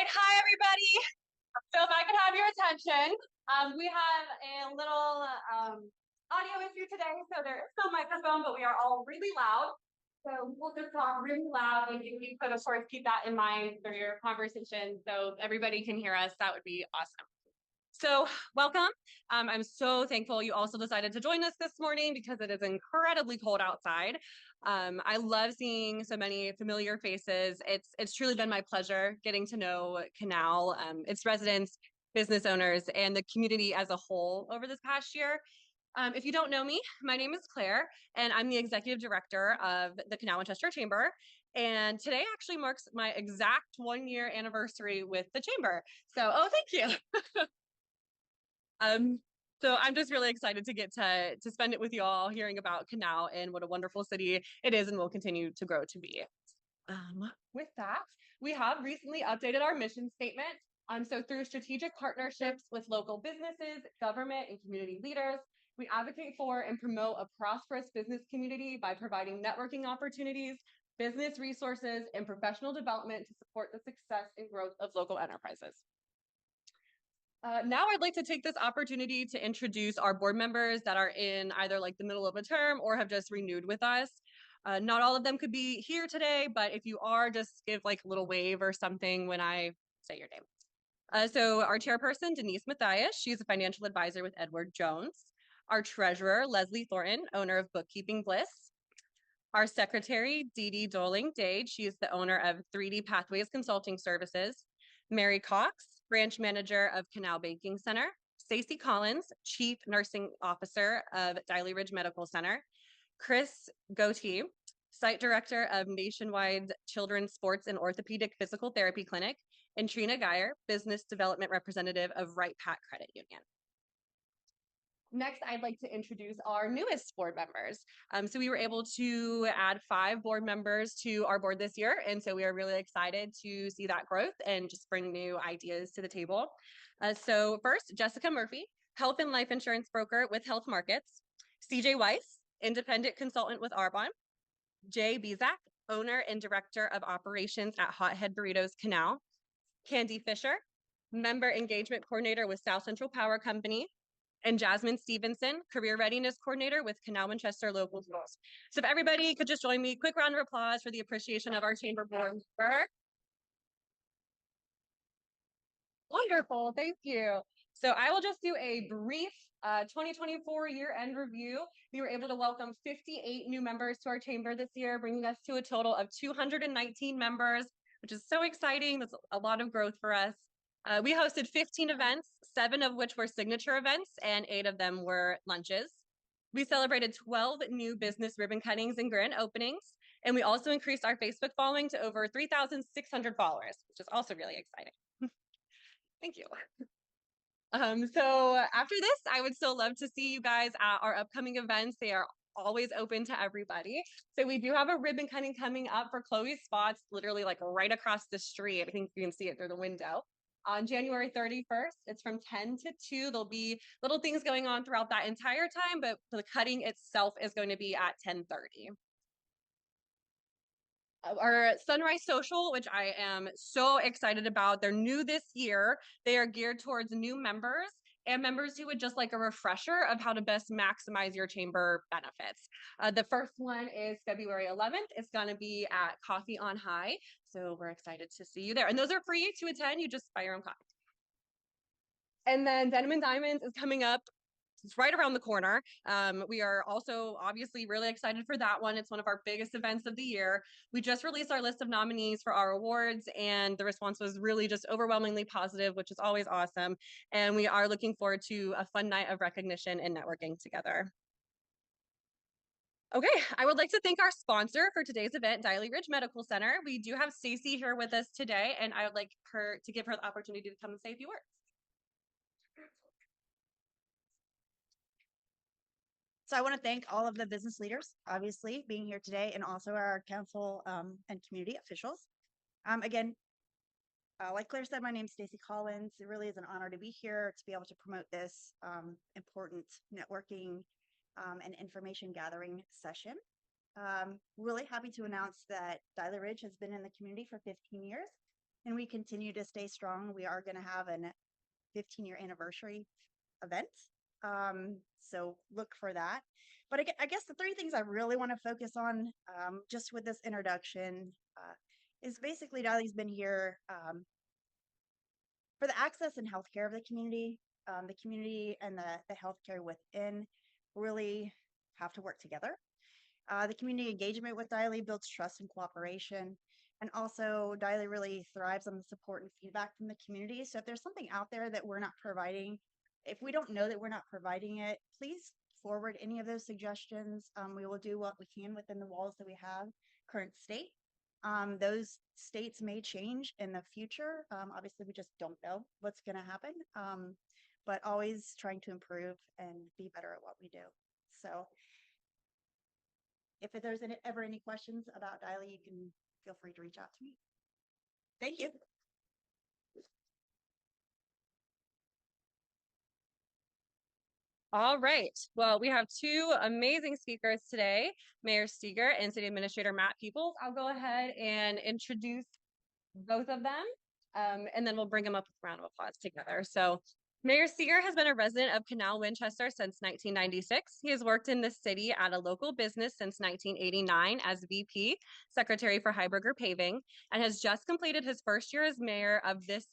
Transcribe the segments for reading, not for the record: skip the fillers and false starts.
right, hi everybody. So if I could have your attention, we have a little audio issue today. So there is no microphone, but we are all really loud. So we'll just talk really loud, and you could of course keep that in mind for your conversation, so everybody can hear us. That would be awesome. So welcome. I'm so thankful you also decided to join us this morning because it is incredibly cold outside. I love seeing so many familiar faces. It's truly been my pleasure getting to know Canal, its residents, business owners, and the community as a whole over this past year. If you don't know me, my name is Claire, and I'm the executive director of the Canal Winchester Chamber. And today actually marks my exact 1 year anniversary with the Chamber. So, oh, thank you. So I'm just really excited to get to spend it with you all, hearing about Canal and what a wonderful city it is and will continue to grow to be. With that, we have recently updated our mission statement. So through strategic partnerships with local businesses, government, and community leaders, we advocate for and promote a prosperous business community by providing networking opportunities, business resources, and professional development to support the success and growth of local enterprises. Now I'd like to take this opportunity to introduce our board members that are in either like the middle of a term or have just renewed with us. Not all of them could be here today, but if you are, just give like a little wave or something when I say your name. So our chairperson, Denise Mathias, she's a financial advisor with Edward Jones. Our treasurer, Leslie Thornton, owner of Bookkeeping Bliss. Our secretary, Dee Dee Doling Dade, she is the owner of 3D Pathways Consulting Services. Mary Cox, branch manager of Canal Banking Center. Stacey Collins, chief nursing officer of Diley Ridge Medical Center. Chris Goatee, site director of Nationwide Children's Sports and Orthopedic Physical Therapy Clinic. And Trina Geyer, business development representative of Right Pat Credit Union. Next, I'd like to introduce our newest board members. So we were able to add 5 board members to our board this year, and so we are really excited to see that growth and just bring new ideas to the table. So first, Jessica Murphy, health and life insurance broker with Health Markets. CJ Weiss, independent consultant with Arbonne. Jay Bezak, owner and director of operations at Hothead Burritos Canal. Candy Fisher, member engagement coordinator with South Central Power Company. And Jasmine Stevenson, Career Readiness Coordinator with Canal Winchester Local Schools. So if everybody could just join me, quick round of applause for the appreciation of our chamber board member. Wonderful, thank you. So I will just do a brief 2024 year-end review. We were able to welcome 58 new members to our chamber this year, bringing us to a total of 219 members, which is so exciting. That's a lot of growth for us. We hosted 15 events, 7 of which were signature events, and 8 of them were lunches. We celebrated 12 new business ribbon cuttings and grand openings, and we also increased our Facebook following to over 3,600 followers, which is also really exciting. Thank you. So after this, I would still love to see you guys at our upcoming events. They are always open to everybody. So we do have a ribbon cutting coming up for Chloe's Spots, literally like right across the street. I think you can see it through the window. On January 31st, it's from 10 to 2. There'll be little things going on throughout that entire time, but the cutting itself is going to be at 10:30. Our Sunrise Social, which I am so excited about. They're new this year. They are geared towards new members and members who would just like a refresher of how to best maximize your chamber benefits. The first one is February 11th. It's going to be at Coffee on High. So we're excited to see you there. And those are free to attend. You just buy your own coffee. And then Denim and Diamonds is coming up. It's right around the corner. We are also obviously really excited for that one. It's one of our biggest events of the year. We just released our list of nominees for our awards, and the response was really just overwhelmingly positive, which is always awesome. And we are looking forward to a fun night of recognition and networking together. Okay, I would like to thank our sponsor for today's event, Diley Ridge Medical Center. We do have Stacey here with us today, and I would like her to give her the opportunity to come and say a few words. So I want to thank all of the business leaders, obviously, being here today, and also our council and community officials. Again, like Claire said, my name is Stacey Collins. It really is an honor to be here to be able to promote this important networking and information gathering session. Really happy to announce that Diley Ridge has been in the community for 15 years. and we continue to stay strong. We are going to have an 15-year anniversary event. So look for that. But I guess the three things I really want to focus on just with this introduction is basically Diley's been here for the access and healthcare of the community and the healthcare within really have to work together. The community engagement with Diley builds trust and cooperation. And also Diley really thrives on the support and feedback from the community. So if there's something out there that we're not providing, if we don't know that we're not providing it, please forward any of those suggestions. We will do what we can within the walls that we have current state. Those states may change in the future. Obviously, we just don't know what's going to happen, but always trying to improve and be better at what we do. So if there's ever any questions about Diley, you can feel free to reach out to me. Thank you. All right. Well, we have two amazing speakers today, Mayor Steger and City Administrator Matt Peoples. I'll go ahead and introduce both of them, and then we'll bring them up with a round of applause together. So Mayor Steger has been a resident of Canal Winchester since 1996. He has worked in the city at a local business since 1989 as VP, Secretary for Heiberger Paving, and has just completed his first year as mayor of this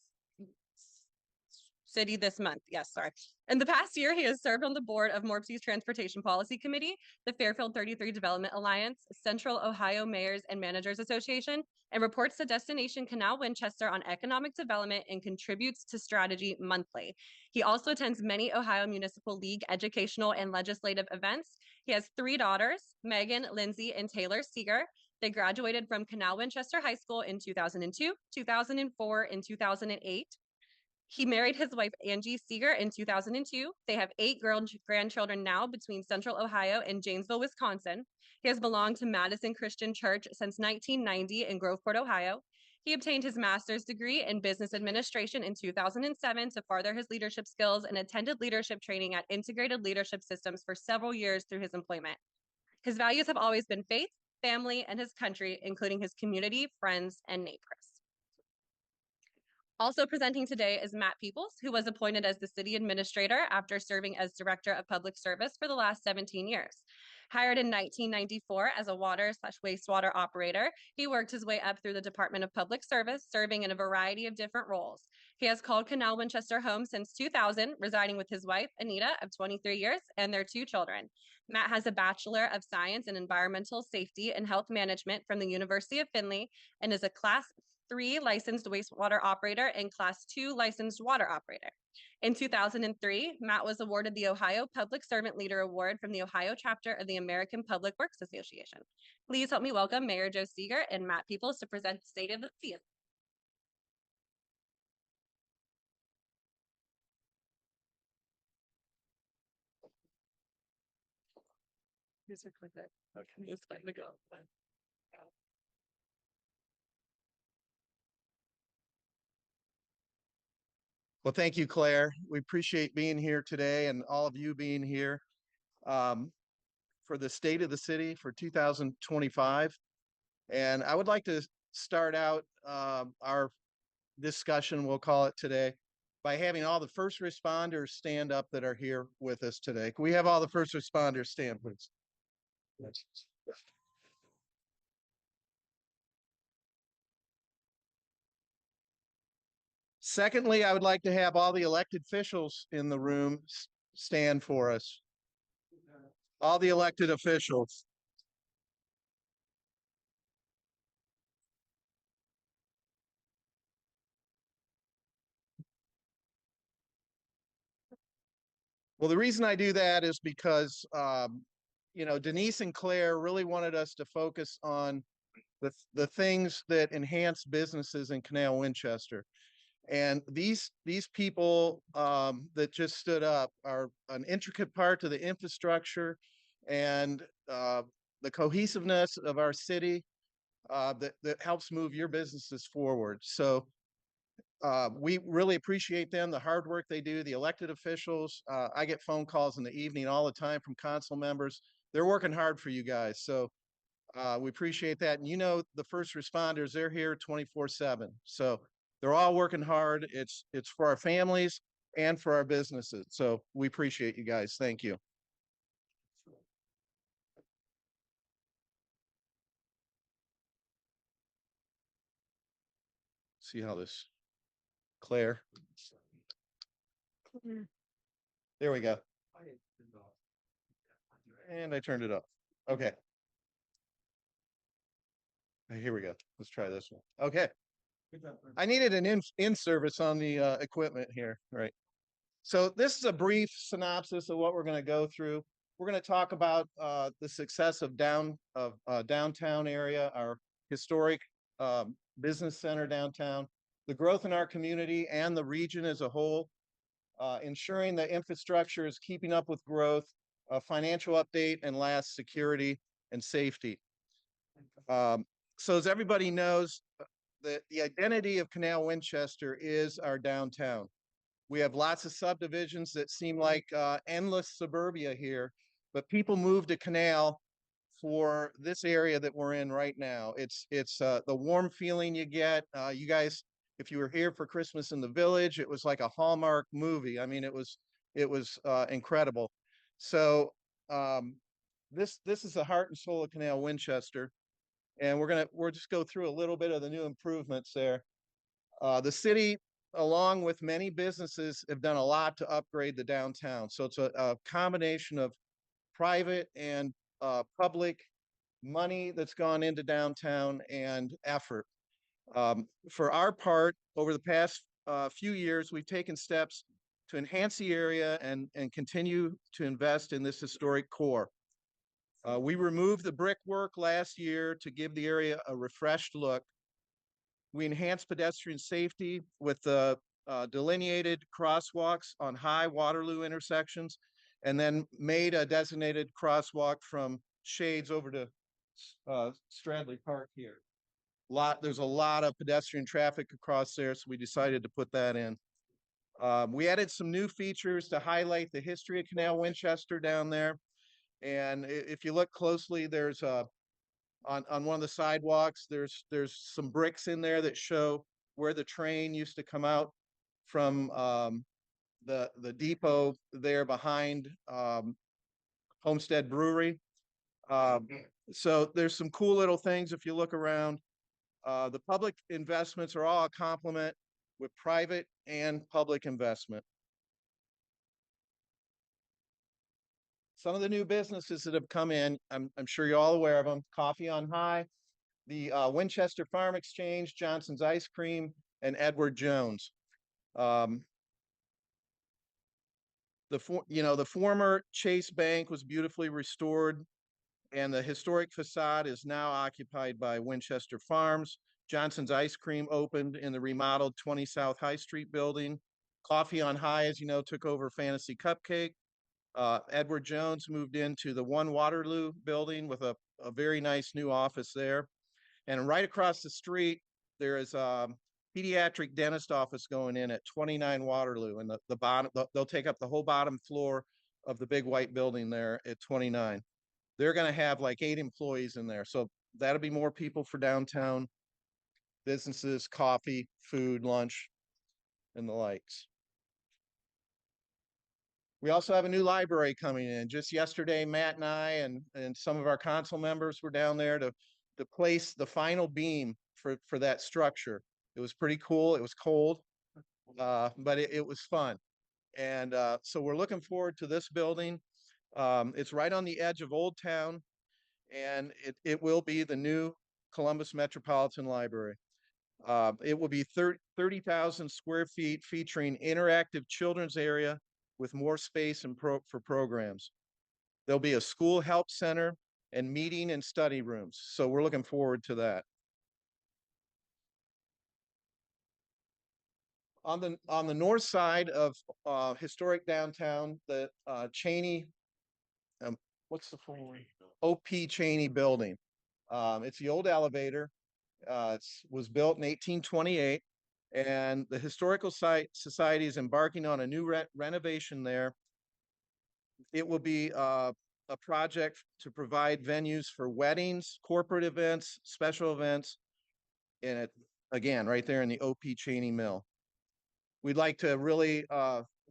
city this month. Yes, sorry. In the past year, he has served on the board of MORPC's Transportation Policy Committee, the Fairfield 33 Development Alliance, Central Ohio Mayors and Managers Association, and reports to Destination Canal Winchester on economic development and contributes to strategy monthly. He also attends many Ohio Municipal League educational and legislative events. He has three daughters, Megan, Lindsay, and Taylor Steger. They graduated from Canal Winchester High School in 2002, 2004, and 2008. He married his wife, Angie Steger, in 2002. They have 8 grandchildren now between Central Ohio and Janesville, Wisconsin. He has belonged to Madison Christian Church since 1990 in Groveport, Ohio. He obtained his master's degree in business administration in 2007 to further his leadership skills and attended leadership training at Integrated Leadership Systems for several years through his employment. His values have always been faith, family, and his country, including his community, friends, and neighbors. Also presenting today is Matt Peoples, who was appointed as the city administrator after serving as director of public service for the last 17 years. Hired in 1994 as a water/wastewater operator, he worked his way up through the Department of Public Service, serving in a variety of different roles. He has called Canal Winchester home since 2000, residing with his wife, Anita, of 23 years, and their 2 children. Matt has a Bachelor of Science in Environmental Safety and Health Management from the University of Findlay and is a Class 3 licensed wastewater operator and Class 2 licensed water operator. In 2003, Matt was awarded the Ohio Public Servant Leader Award from the Ohio chapter of the American Public Works Association. Please help me welcome Mayor Joe Steger and Matt Peoples to present the State of the City. Here's a click there. Okay, it's fine to go. Well, thank you, Claire. We appreciate being here today and all of you being here for the State of the City for 2025. And I would like to start out our discussion, we'll call it today, by having all the first responders stand up that are here with us today. Can we have all the first responders stand, please? Secondly, I would like to have all the elected officials in the room stand for us. All the elected officials. Well, the reason I do that is because, you know, Denise and Claire really wanted us to focus on the things that enhance businesses in Canal Winchester. And these people that just stood up are an intricate part to the infrastructure and the cohesiveness of our city that helps move your businesses forward. So we really appreciate them, the hard work they do, the elected officials. I get phone calls in the evening all the time from council members. They're working hard for you guys. So we appreciate that. And you know, the first responders, they're here 24/7. So They're all working hard. It's for our families and for our businesses. So we appreciate you guys. Thank you. See how this, Claire. There we go. And I turned it up. Okay. Here we go. Let's try this one. Okay. I needed an in service on the equipment here, right? So this is a brief synopsis of what we're going to go through. We're going to talk about the success of downtown area, our historic business center downtown, the growth in our community and the region as a whole, ensuring that infrastructure is keeping up with growth, a financial update, and last, security and safety. So as everybody knows, the identity of Canal Winchester is our downtown. We have lots of subdivisions that seem like endless suburbia here, but people move to Canal for this area that we're in right now. It's the warm feeling you get. You guys, if you were here for Christmas in the Village, it was like a Hallmark movie. I mean, it was incredible. So this is the heart and soul of Canal Winchester, and we'll just go through a little bit of the new improvements there. The city, along with many businesses, have done a lot to upgrade the downtown. So it's a combination of private and public money that's gone into downtown and effort. For our part, over the past few years, we've taken steps to enhance the area and continue to invest in this historic core. We removed the brickwork last year to give the area a refreshed look. We enhanced pedestrian safety with the delineated crosswalks on high Waterloo intersections, and then made a designated crosswalk from Shades over to Stradley Park here. There's a lot of pedestrian traffic across there, so we decided to put that in. We added some new features to highlight the history of Canal Winchester down there. And if you look closely, there's on one of the sidewalks, there's some bricks in there that show where the train used to come out from the depot there behind Homestead Brewery. So there's some cool little things if you look around. The public investments are all a complement with private and public investment. Some of the new businesses that have come in, I'm sure you're all aware of them. Coffee on High, the Winchester Farm Exchange, Johnson's Ice Cream, and Edward Jones. The former Chase Bank was beautifully restored, and the historic facade is now occupied by Winchester Farms. Johnson's Ice Cream opened in the remodeled 20 South High Street building. Coffee on High, as you know, took over Fantasy Cupcake. Edward Jones moved into the One Waterloo building with a very nice new office there. And right across the street, there is a pediatric dentist office going in at 29 Waterloo, and the bottom, they'll take up the whole bottom floor of the big white building there at 29. They're going to have like 8 employees in there. So that'll be more people for downtown businesses, coffee, food, lunch, and the likes. We also have a new library coming in. Just yesterday, Matt and I and some of our council members were down there to place the final beam for that structure. It was pretty cool. It was cold, but it was fun. And so we're looking forward to this building. It's right on the edge of Old Town, and it will be the new Columbus Metropolitan Library. It will be 30,000 square feet, featuring interactive children's area with more space and for programs. There'll be a school help center and meeting and study rooms. So we're looking forward to that. On the north side of historic downtown, the Cheney, what's the full name? O.P. Cheney building. It's the old elevator. It was built in 1828, and the Historical Society is embarking on a new renovation there. It will be a project to provide venues for weddings, corporate events, special events, and Again, right there in the OP Cheney Mill. We'd like to really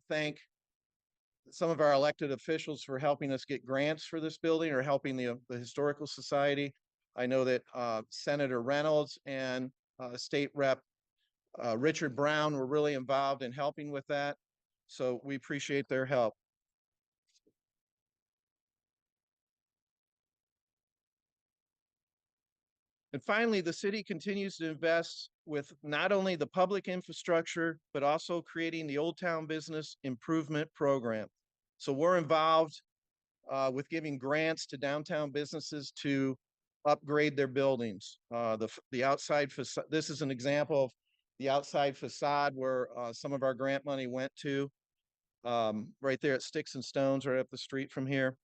thank some of our elected officials for helping us get grants for this building or helping the Historical Society. I know that Senator Reynolds and State Rep Richard Brown were really involved in helping with that. So we appreciate their help. And finally, the city continues to invest with not only the public infrastructure, but also creating the Old Town Business Improvement Program. So we're involved with giving grants to downtown businesses to upgrade their buildings. The outside facade, this is an example of the outside facade where some of our grant money went to, right there at Sticks and Stones, right up the street from here.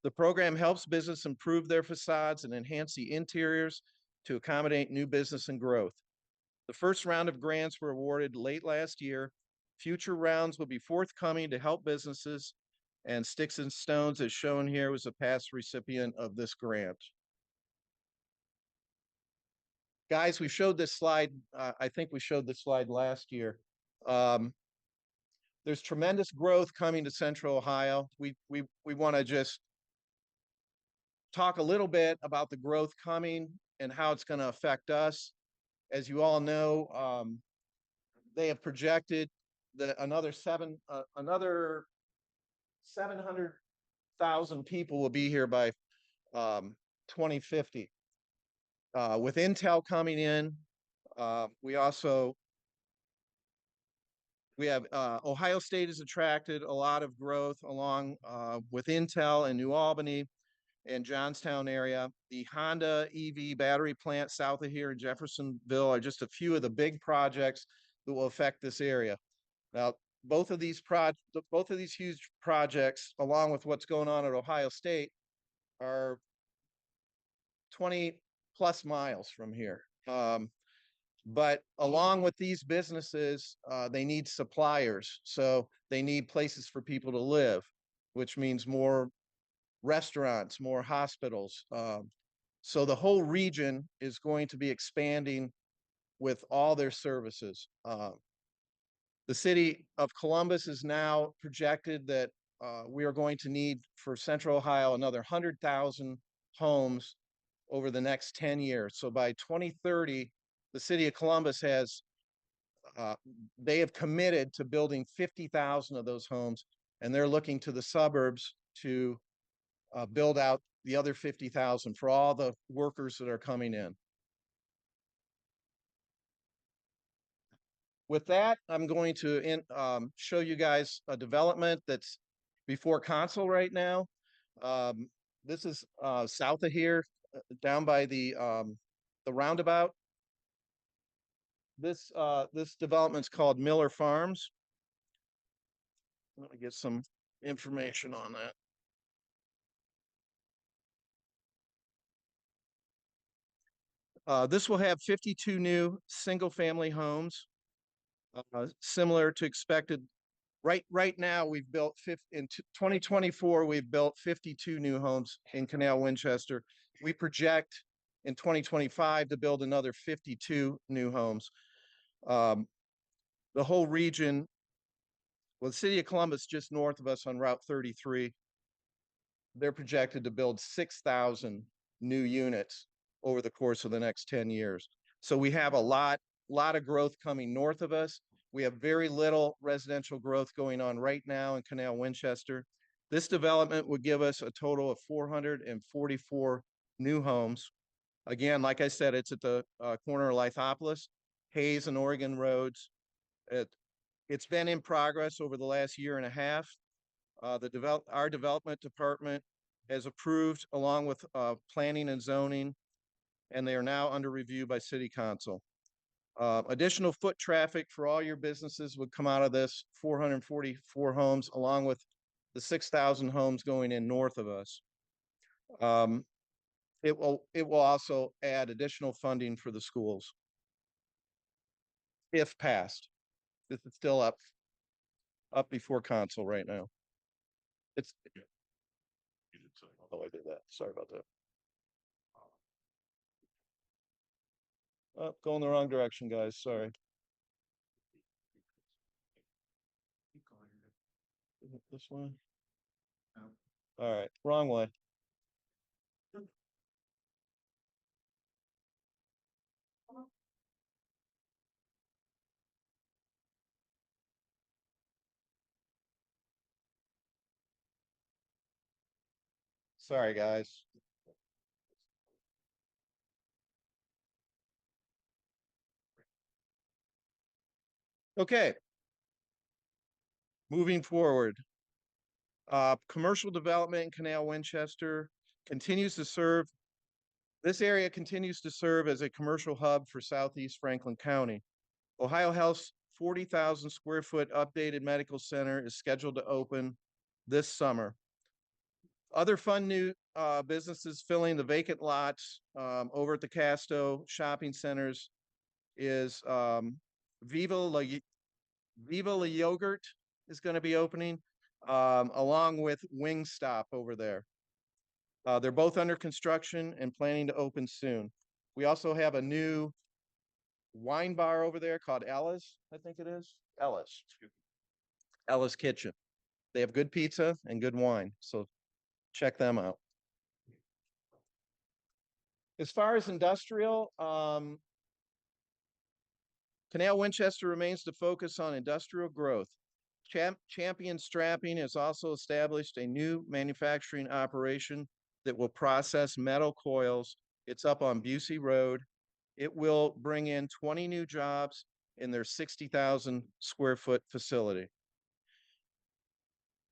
The program helps business improve their facades and enhance the interiors to accommodate new business and growth. The first round of grants were awarded late last year. Future rounds will be forthcoming to help businesses, and Sticks and Stones, as shown here, was a past recipient of this grant. Guys, we showed this slide. I think we showed this slide last year. There's tremendous growth coming to Central Ohio. We want to just talk a little bit about the growth coming and how it's going to affect us. As you all know, they have projected that another 700,000 people will be here by 2050. With Intel coming in, we have Ohio State has attracted a lot of growth along with Intel in New Albany and Johnstown area. The Honda EV battery plant south of here in Jeffersonville are just a few of the big projects that will affect this area. Now, both of these huge projects, along with what's going on at Ohio State, are 20 plus miles from here. But along with these businesses, they need suppliers. So they need places for people to live, which means more restaurants, more hospitals. So the whole region is going to be expanding with all their services. The city of Columbus is now projected that we are going to need for Central Ohio another 100,000 homes over the next 10 years. So by 2030, the city of Columbus they have committed to building 50,000 of those homes, and they're looking to the suburbs to build out the other 50,000 for all the workers that are coming in. With that, I'm going to show you guys a development that's before council right now. This is south of here, down by the roundabout. This development's called Miller Farms. I'm gonna get some information on that. This will have 52 new single-family homes, similar to expected. Right now, we've built in 2024. We've built 52 new homes in Canal Winchester. We project in 2025 to build another 52 new homes. The whole region, well, the city of Columbus, just north of us on Route 33, they're projected to build 6,000 new units over the course of the next 10 years. So we have a lot of growth coming north of us. We have very little residential growth going on right now in Canal Winchester. This development would give us a total of 444 new homes. Again, like I said, it's at the corner of Lithopolis, Hayes and Oregon roads. It's been in progress over the last year and a half. Our development department has approved along with planning and zoning, and they are now under review by city council. Additional foot traffic for all your businesses would come out of this 444 homes, along with the 6,000 homes going in north of us. It will also add additional funding for the schools if passed. This is still up before council right now. Oh, I did that. Sorry about that. Oh, going the wrong direction, guys. Sorry. Is it this way? All right, wrong way. Sorry, guys. Okay. Moving forward. Commercial development in Canal Winchester continues to serve. This area continues to serve as a commercial hub for Southeast Franklin County. Ohio Health's 40,000 square foot updated medical center is scheduled to open this summer. Other fun new businesses filling the vacant lots over at the Casto shopping centers is Viva La Yogurt is going to be opening along with Wingstop over there. They're both under construction and planning to open soon. We also have a new wine bar over there called Ella's, I think it is. Ella's Kitchen. They have good pizza and good wine, so check them out. As far as industrial, Canal Winchester remains to focus on industrial growth. Champion Strapping has also established a new manufacturing operation that will process metal coils. It's up on Busey Road. It will bring in 20 new jobs in their 60,000 square foot facility.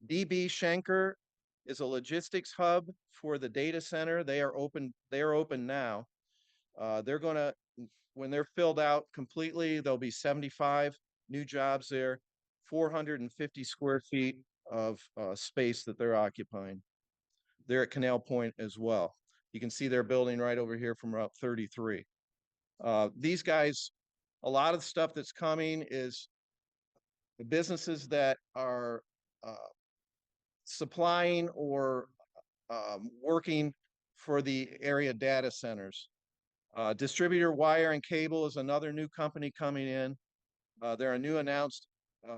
DB Schenker is a logistics hub for the data center. They are open now. They're gonna, when they're filled out completely, there'll be 75 new jobs there, 450 square feet of space that they're occupying. They're at Canal Point as well. You can see their building right over here from Route 33. These guys, a lot of the stuff that's coming is the businesses that are supplying or working for the area data centers. Distributor Wire and Cable is another new company coming in. They're a new announced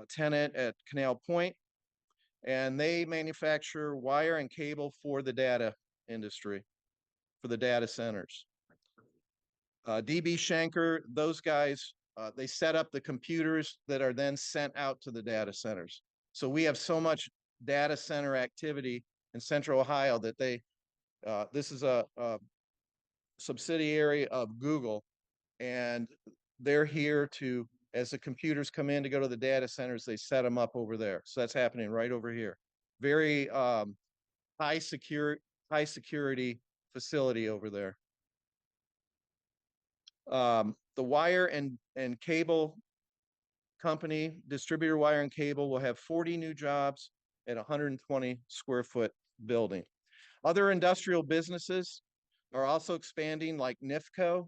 tenant at Canal Point, and they manufacture wire and cable for the data industry, for the data centers. DB Schenker, those guys, they set up the computers that are then sent out to the data centers. So we have so much data center activity in Central Ohio that this is a subsidiary of Google, and they're here to, as the computers come in to go to the data centers, they set them up over there. So that's happening right over here. Very high security facility over there. The wire and cable company, Distributor Wire and Cable, will have 40 new jobs at 120 square foot building. Other industrial businesses are also expanding, like NIFCO.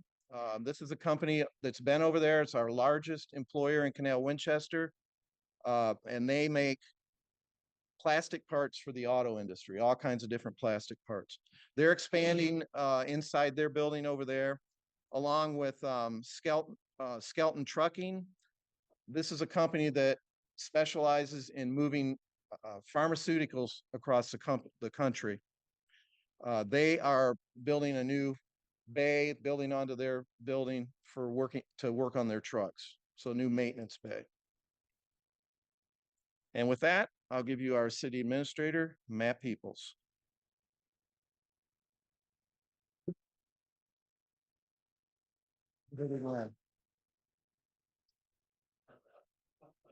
This is a company that's been over there. It's our largest employer in Canal Winchester, and they make plastic parts for the auto industry, all kinds of different plastic parts. They're expanding inside their building over there, along with Skelton Trucking. This is a company that specializes in moving pharmaceuticals across the country. They are building a new bay, building onto their building for work on their trucks. So new maintenance bay. And with that, I'll give you our city administrator, Matt Peoples.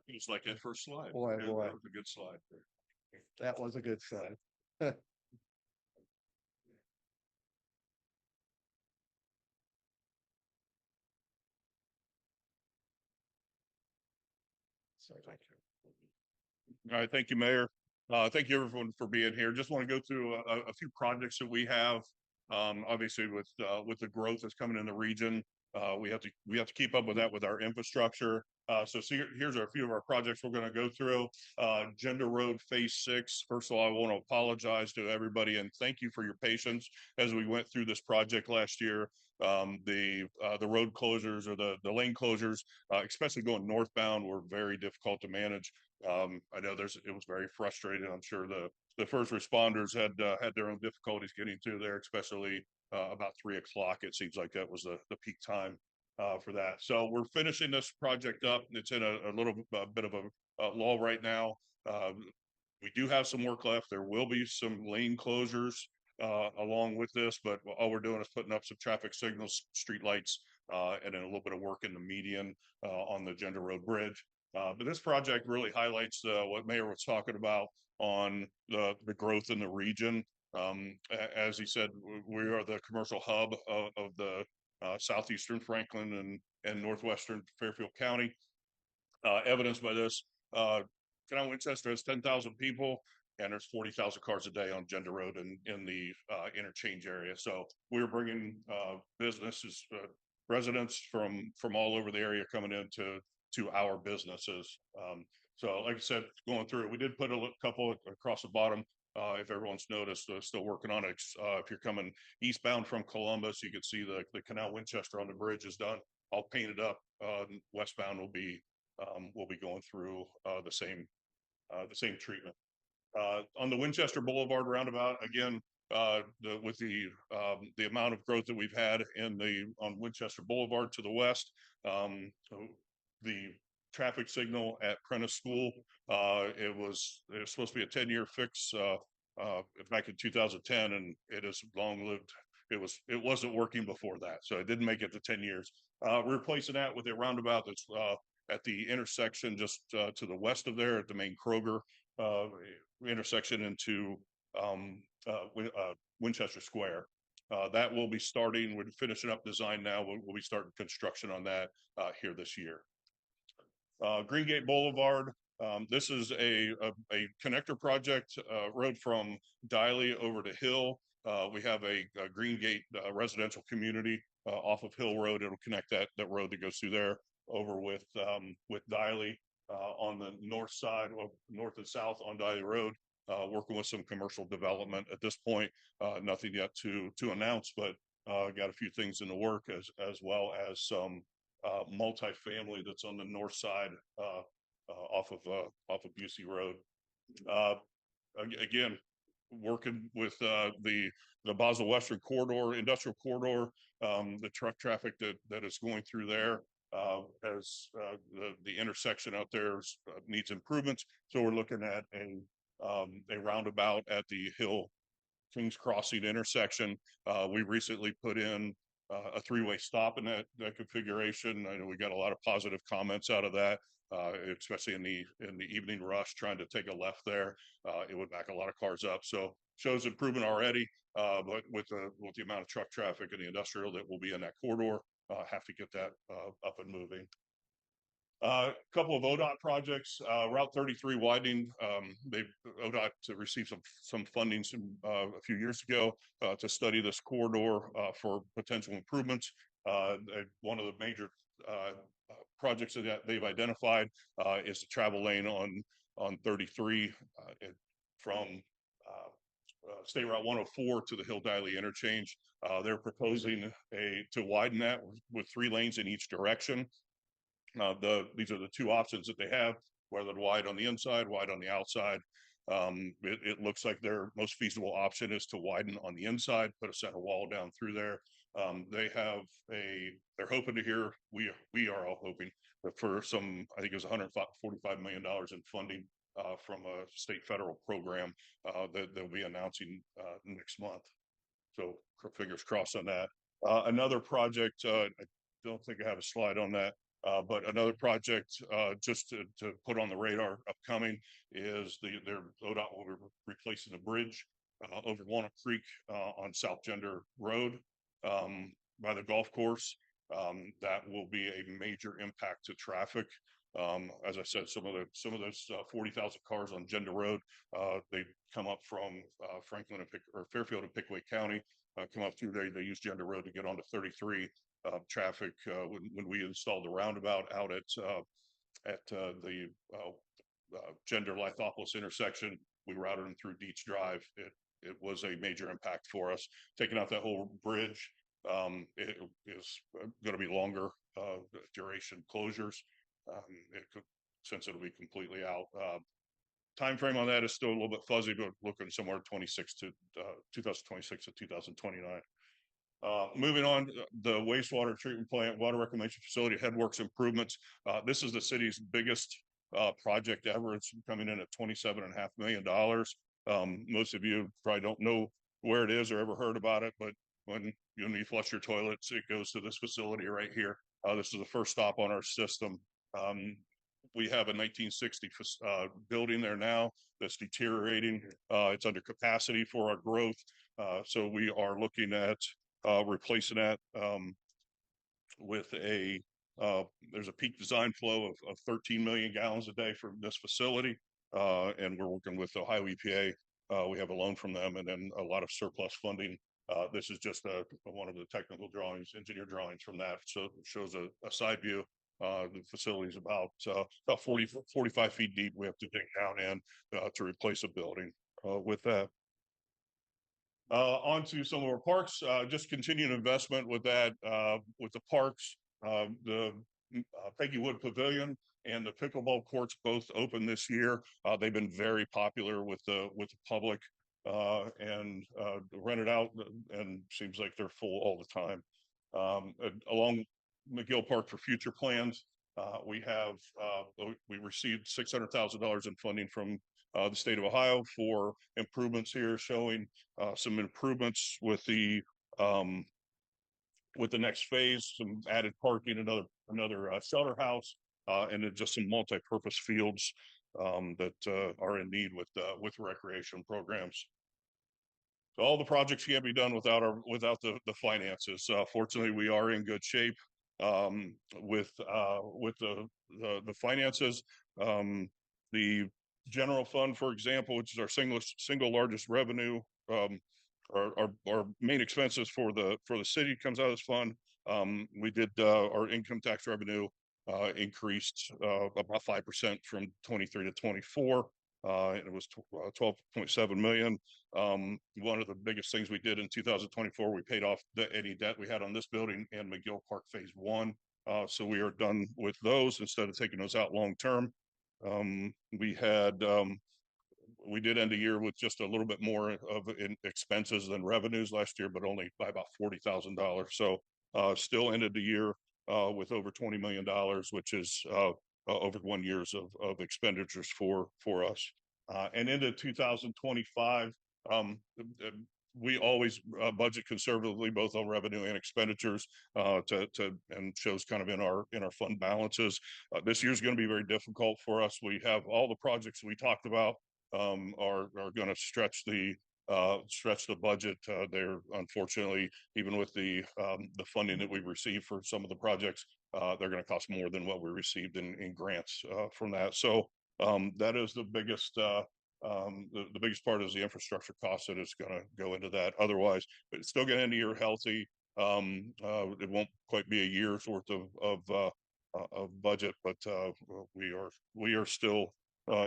It's like that first slide. Boy, Yeah, boy. That was a good slide. That was a good slide. Sorry, thank you. All right, thank you, Mayor. Thank you everyone for being here. Just want to go through a few projects that we have. Obviously with the growth that's coming in the region, we have to keep up with that with our infrastructure. So here's a few of our projects we're going to go through. Gender Road Phase 6. First of all, I want to apologize to everybody and thank you for your patience as we went through this project last year. The road closures or the lane closures, especially going northbound, were very difficult to manage. I know it was very frustrating. I'm sure the first responders had their own difficulties getting through there, especially about 3 o'clock. It seems like that was the peak time for that. So we're finishing this project up. It's in a little bit of a lull right now. We do have some work left. There will be some lane closures along with this, but all we're doing is putting up some traffic signals, street lights, and then a little bit of work in the median on the Gender Road Bridge. But this project really highlights what Mayor was talking about on the growth in the region. As he said, we are the commercial hub of the southeastern Franklin and northwestern Fairfield County. Evidenced by this, Canal Winchester has 10,000 people, and there's 40,000 cars a day on Gender Road in the interchange area. So we're bringing businesses, residents from all over the area coming into our businesses. So like I said, going through it, we did put a couple across the bottom. If everyone's noticed, still working on it. If you're coming eastbound from Columbus, you can see the Canal Winchester on the bridge is done, all painted up. Westbound will be going through the same treatment. On the Winchester Boulevard roundabout, again, with the amount of growth that we've had on Winchester Boulevard to the west, the traffic signal at Prentice School, it was supposed to be a 10-year fix back in 2010, and it is long lived. It wasn't working before that, so it didn't make it to 10 years. We're replacing that with a roundabout that's at the intersection just to the west of there at the main Kroger intersection into Winchester Square. That will be starting. We're finishing up design now. We'll be starting construction on that here this year. Greengate Boulevard. This is a connector project, road from Diley over to Hill. We have a Greengate residential community off of Hill Road. It'll connect that road that goes through there over with Diley on the north side, or north and south on Diley Road. Working with some commercial development at this point. Nothing yet to announce, but got a few things in the work as well as some multifamily that's on the north side off of Busey Road. Again, working with the Basel Western Corridor, industrial corridor, the truck traffic that is going through there as the intersection out there needs improvements. So we're looking at a roundabout at the Hill Kings Crossing intersection. We recently put in a three-way stop in that configuration. I know we got a lot of positive comments out of that, especially in the evening rush trying to take a left there. It would back a lot of cars up. So shows improvement already, but with the amount of truck traffic and the industrial that will be in that corridor, have to get that up and moving. A couple of ODOT projects, Route 33 widening. ODOT received some funding a few years ago to study this corridor for potential improvements. One of the major projects that they've identified is the travel lane on 33 from State Route 104 to the Hill Diley interchange. They're proposing to widen that with 3 lanes in each direction. These are the 2 options that they have, whether wide on the inside, wide on the outside. It looks like their most feasible option is to widen on the inside, put a center wall down through there. They're hoping to hear, we are all hoping for some, I think it was $145 million in funding from a state federal program that they'll be announcing next month. So fingers crossed on that. Another project, I don't think I have a slide on that. But another project just to put on the radar upcoming is their ODOT will be replacing the bridge over Walnut Creek on South Gender Road by the golf course. That will be a major impact to traffic. As I said, some of those 40,000 cars on Gender Road, they come up from Franklin or Fairfield and Pickaway County, come up through there. They use Gender Road to get onto 33. Traffic when we installed the roundabout out at the Gender Lithopolis intersection, we routed them through Deach Drive. It was a major impact for us. Taking out that whole bridge it is going to be longer duration closures. It could, since it'll be completely out. Time frame on that is still a little bit fuzzy, but looking somewhere 2026 to 2029. Moving on, the wastewater treatment plant, water reclamation facility, headworks improvements. This is the city's biggest project ever. It's coming in at $27.5 million. Most of you probably don't know where it is or ever heard about it, but when you flush your toilets, it goes to this facility right here. This is the first stop on our system. We have a 1960 building there now that's deteriorating. It's under capacity for our growth. So we are looking at replacing that with there's a peak design flow of 13 million gallons a day from this facility. And we're working with Ohio EPA. We have a loan from them and then a lot of surplus funding. This is just one of the technical drawings, engineer drawings from that. So it shows a side view. The facility is about 45 feet deep. We have to dig down in to replace a building with that. On to some of our parks, just continuing investment with that, with the parks, the Peggy Wood Pavilion and the pickleball courts both open this year. They've been very popular with the public and rented out, and seems like they're full all the time. Along McGill Park for future plans, we received $600,000 in funding from the state of Ohio for improvements here, showing some improvements with the next phase, some added parking, another shelter house, and then just some multi-purpose fields that are in need with recreation programs. So all the projects can't be done without the finances. Fortunately, we are in good shape with the finances. The general fund, for example, which is our single largest revenue, our main expenses for the city comes out of this fund. We did our income tax revenue increased about 5% from 23 to 24. And it was 12.7 million. One of the biggest things we did in 2024, we paid off any debt we had on this building and McGill Park Phase 1. So we are done with those instead of taking those out long term. We did end the year with just a little bit more of expenses than revenues last year, but only by about $40,000. So still ended the year with over $20 million, which is over 1 year of expenditures for us. And into 2025, we always budget conservatively, both on revenue and expenditures, and shows kind of in our fund balances. This year's going to be very difficult for us. We have all the projects we talked about are going to stretch the budget. They're unfortunately, even with the funding that we've received for some of the projects, they're going to cost more than what we received in grants from that. So that is the biggest. The biggest part is the infrastructure cost that is going to go into that. Otherwise, but it's still going to end the year healthy. It won't quite be a year's worth of budget, but we are still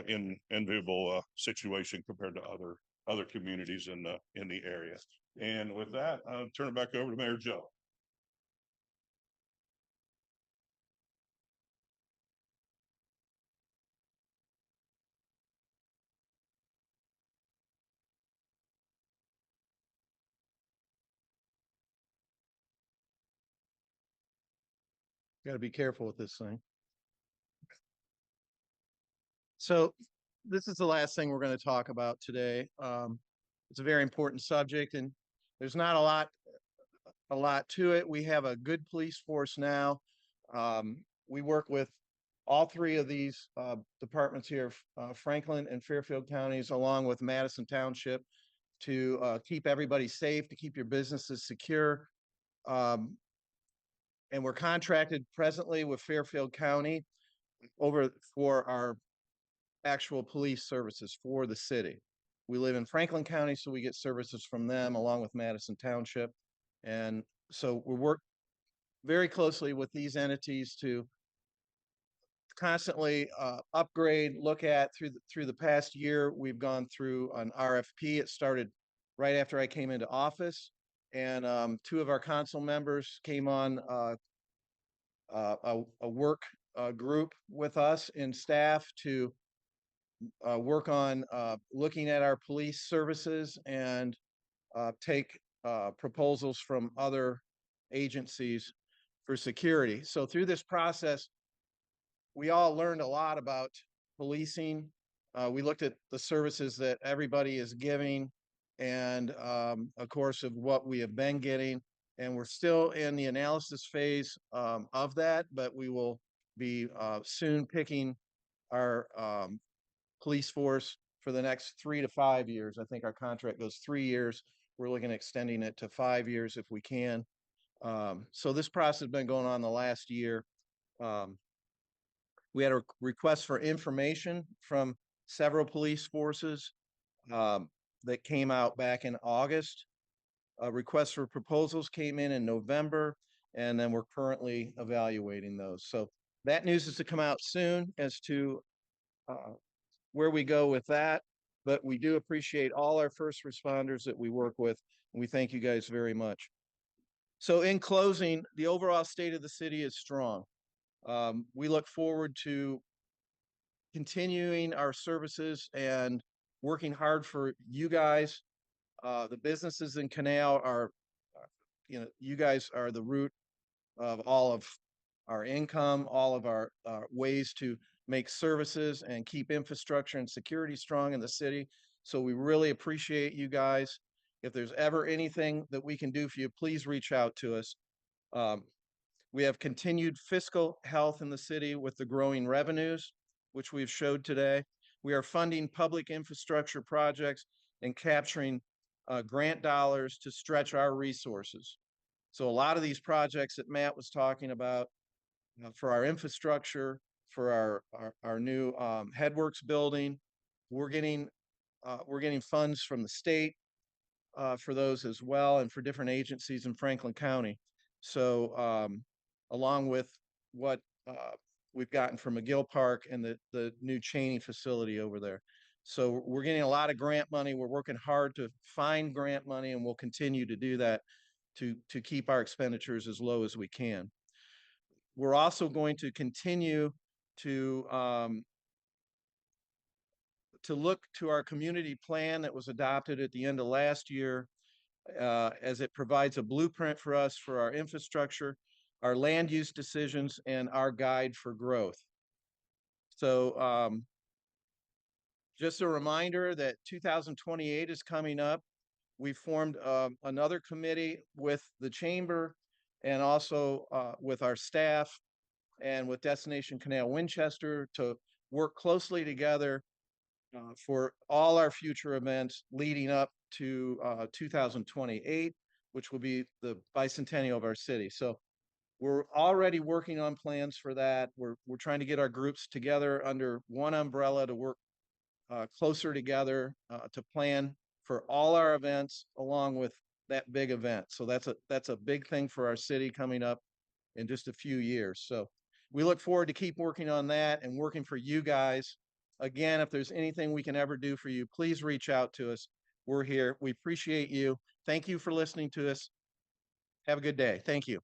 in enviable situation compared to other communities in the area. And with that, I'll turn it back over to Mayor Joe. Got to be careful with this thing. So this is the last thing we're going to talk about today. It's a very important subject, and there's not a lot to it. We have a good police force now. We work with all three of these departments here, Franklin and Fairfield counties, along with Madison Township, to keep everybody safe, to keep your businesses secure. And we're contracted presently with Fairfield County for our actual police services for the city. We live in Franklin County, so we get services from them along with Madison Township. And so we work very closely with these entities to constantly upgrade, look at through the past year. We've gone through an RFP. It started right after I came into office. and two of our council members came on a work group with us and staff to work on looking at our police services and take proposals from other agencies for security. So through this process, we all learned a lot about policing. We looked at the services that everybody is giving and of course of what we have been getting. And we're still in the analysis phase of that, but we will be soon picking our police force for the next 3 to 5 years. I think our contract goes 3 years. We're looking at extending it to 5 years if we can. So this process has been going on the last year. We had a request for information from several police forces that came out back in August. A request for proposals came in November, and then we're currently evaluating those. So that news is to come out soon as to where we go with that. But we do appreciate all our first responders that we work with, and we thank you guys very much. So in closing, the overall state of the city is strong. We look forward to continuing our services and working hard for you guys. The businesses in Canal are, you guys are the root of all of our income, all of our ways to make services and keep infrastructure and security strong in the city. So we really appreciate you guys. If there's ever anything that we can do for you, please reach out to us. We have continued fiscal health in the city with the growing revenues, which we've showed today. We are funding public infrastructure projects and capturing grant dollars to stretch our resources. So a lot of these projects that Matt was talking about for our infrastructure, for our new Headworks building, we're getting funds from the state for those as well, and for different agencies in Franklin County. So along with what we've gotten from McGill Park and the new Cheney facility over there. So we're getting a lot of grant money. We're working hard to find grant money, and we'll continue to do that to keep our expenditures as low as we can. We're also going to continue to look to our community plan that was adopted at the end of last year, as it provides a blueprint for us for our infrastructure, our land use decisions, and our guide for growth. So just a reminder that 2028 is coming up. We formed another committee with the chamber and also with our staff and with Destination Canal Winchester to work closely together for all our future events leading up to 2028, which will be the bicentennial of our city. So we're already working on plans for that. We're trying to get our groups together under one umbrella to work closer together to plan for all our events along with that big event. So that's a big thing for our city coming up in just a few years. So we look forward to keep working on that and working for you guys. Again, if there's anything we can ever do for you, please reach out to us. We're here. We appreciate you. Thank you for listening to us. Have a good day. Thank you.